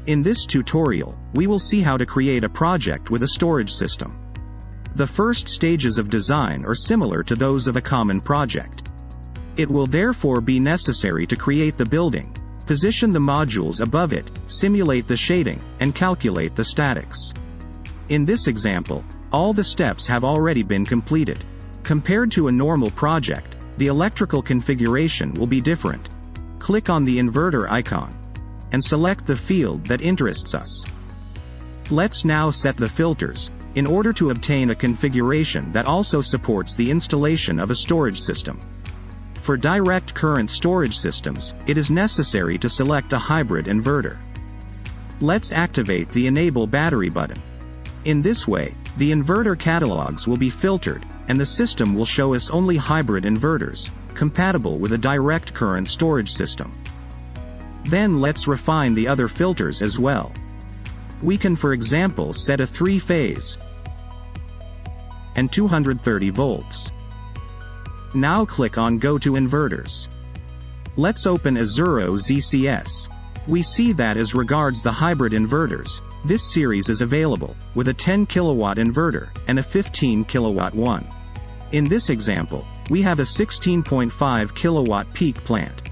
In this tutorial, we will see how to create a project with a storage system. The first stages of design are similar to those of a common project. It will therefore be necessary to create the building, position the modules above it, simulate the shading, and calculate the statics. In this example, all the steps have already been completed. Compared to a normal project, the electrical configuration will be different. Click on the inverter icon and select the field that interests us. Let's now set the filters, in order to obtain a configuration that also supports the installation of a storage system. For direct current storage systems, it is necessary to select a hybrid inverter. Let's activate the Enable Battery button. In this way, the inverter catalogs will be filtered, and the system will show us only hybrid inverters, compatible with a direct current storage system. Then let's refine the other filters as well. We can for example set a 3-phase and 230 volts. Now click on Go to Inverters. Let's open Azuro ZCS. We see that as regards the hybrid inverters, this series is available, with a 10 kilowatt inverter, and a 15 kilowatt one. In this example, we have a 16.5 kilowatt peak plant.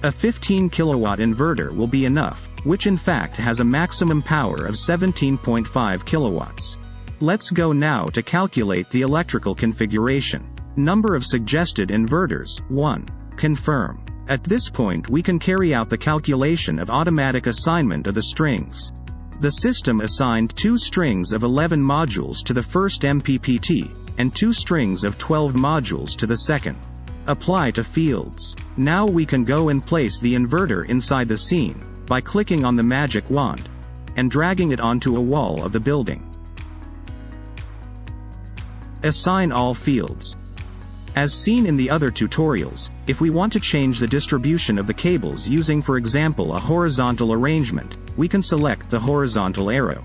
A 15 kilowatt inverter will be enough, which in fact has a maximum power of 17.5 kilowatts. Let's go now to calculate the electrical configuration. Number of suggested inverters, 1. Confirm. At this point we can carry out the calculation of automatic assignment of the strings. The system assigned 2 strings of 11 modules to the first MPPT, and 2 strings of 12 modules to the second. Apply to fields. Now we can go and place the inverter inside the scene, by clicking on the magic wand, and dragging it onto a wall of the building. Assign all fields. As seen in the other tutorials, if we want to change the distribution of the cables using for example a horizontal arrangement, we can select the horizontal arrow.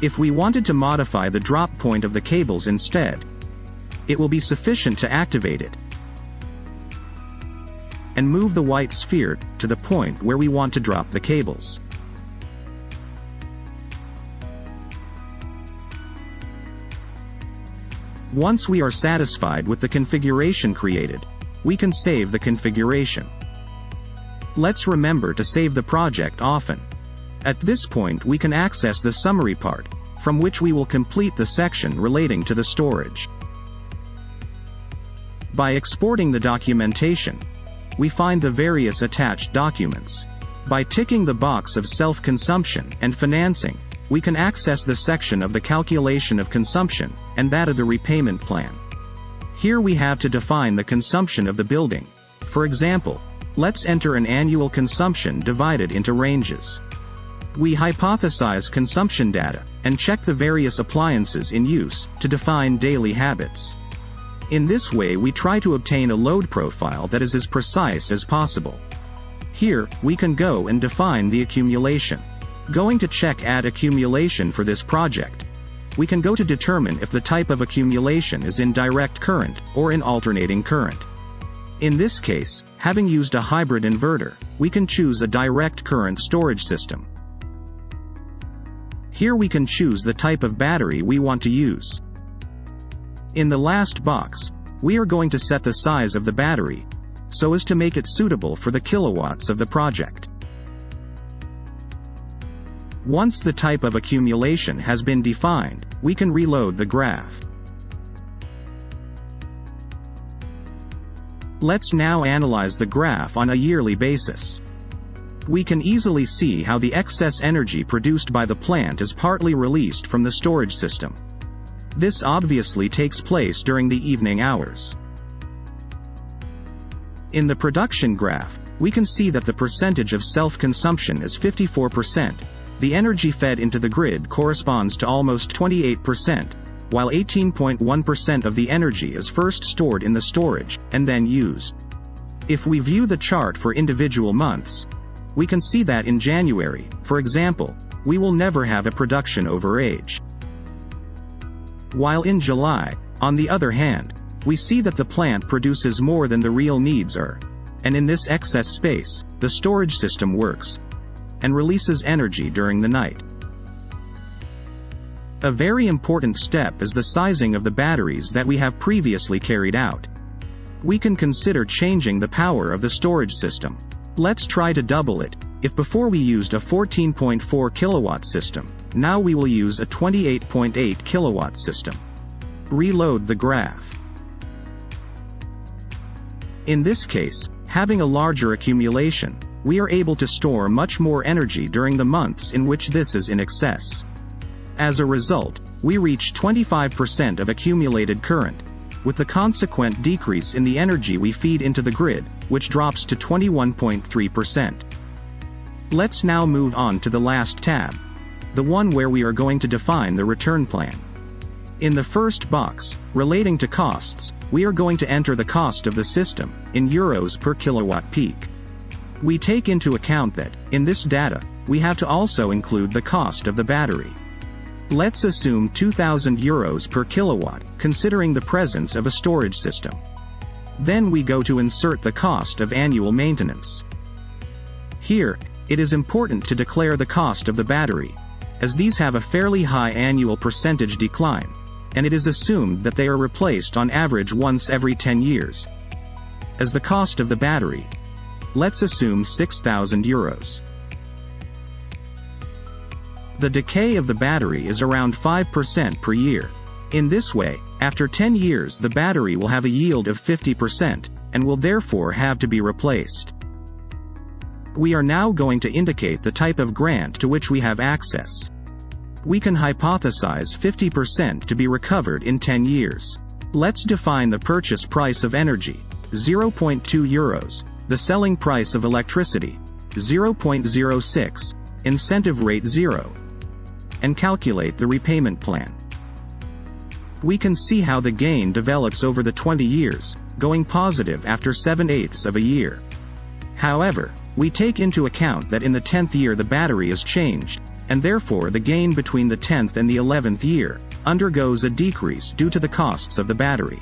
If we wanted to modify the drop point of the cables instead, it will be sufficient to activate it and move the white sphere to the point where we want to drop the cables. Once we are satisfied with the configuration created, we can save the configuration. Let's remember to save the project often. At this point we can access the summary part, from which we will complete the section relating to the storage. By exporting the documentation, we find the various attached documents. By ticking the box of self-consumption and financing, we can access the section of the calculation of consumption, and that of the repayment plan. Here we have to define the consumption of the building. For example, let's enter an annual consumption divided into ranges. We hypothesize consumption data, and check the various appliances in use, to define daily habits. In this way we try to obtain a load profile that is as precise as possible. Here, we can go and define the accumulation. Going to check Add Accumulation for this project, we can go to determine if the type of accumulation is in direct current, or in alternating current. In this case, having used a hybrid inverter, we can choose a direct current storage system. Here we can choose the type of battery we want to use. In the last box, we are going to set the size of the battery, so as to make it suitable for the kilowatts of the project. Once the type of accumulation has been defined, we can reload the graph. Let's now analyze the graph on a yearly basis. We can easily see how the excess energy produced by the plant is partly released from the storage system. This obviously takes place during the evening hours. In the production graph, we can see that the percentage of self-consumption is 54%. The energy fed into the grid corresponds to almost 28%, while 18.1% of the energy is first stored in the storage, and then used. If we view the chart for individual months, we can see that in January, for example, we will never have a production overage. While in July, on the other hand, we see that the plant produces more than the real needs are, and in this excess space, the storage system works. and releases energy during the night. A very important step is the sizing of the batteries that we have previously carried out. We can consider changing the power of the storage system. Let's try to double it. If before we used a 14.4 kilowatt system, now we will use a 28.8 kilowatt system. Reload the graph. In this case, having a larger accumulation, we are able to store much more energy during the months in which this is in excess. As a result, we reach 25% of accumulated current, with the consequent decrease in the energy we feed into the grid, which drops to 21.3%. Let's now move on to the last tab, the one where we are going to define the return plan. In the first box, relating to costs, we are going to enter the cost of the system, in euros per kilowatt peak. We take into account that, in this data, we have to also include the cost of the battery. Let's assume 2,000 euros per kilowatt, considering the presence of a storage system. Then we go to insert the cost of annual maintenance. Here, it is important to declare the cost of the battery, as these have a fairly high annual percentage decline, and it is assumed that they are replaced on average once every 10 years. As the cost of the battery, let's assume 6,000 euros. The decay of the battery is around 5% per year. In this way, after 10 years the battery will have a yield of 50%, and will therefore have to be replaced. We are now going to indicate the type of grant to which we have access. We can hypothesize 50% to be recovered in 10 years. Let's define the purchase price of energy, 0.2 euros, the selling price of electricity, 0.06, incentive rate 0, and calculate the repayment plan. We can see how the gain develops over the 20 years, going positive after 7/8 of a year. However, we take into account that in the 10th year the battery is changed, and therefore the gain between the 10th and the 11th year undergoes a decrease due to the costs of the battery.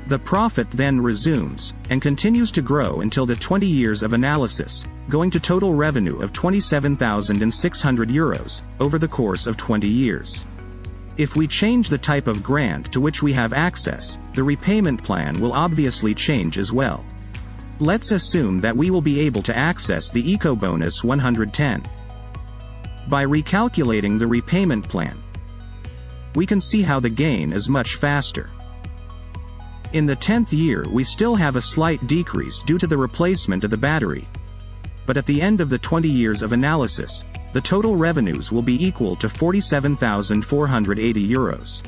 The profit then resumes, and continues to grow until the 20 years of analysis, going to total revenue of 27,600 euros, over the course of 20 years. If we change the type of grant to which we have access, the repayment plan will obviously change as well. Let's assume that we will be able to access the Eco-Bonus 110. By recalculating the repayment plan, we can see how the gain is much faster. In the 10th year we still have a slight decrease due to the replacement of the battery. But at the end of the 20 years of analysis, the total revenues will be equal to 47,480 euros.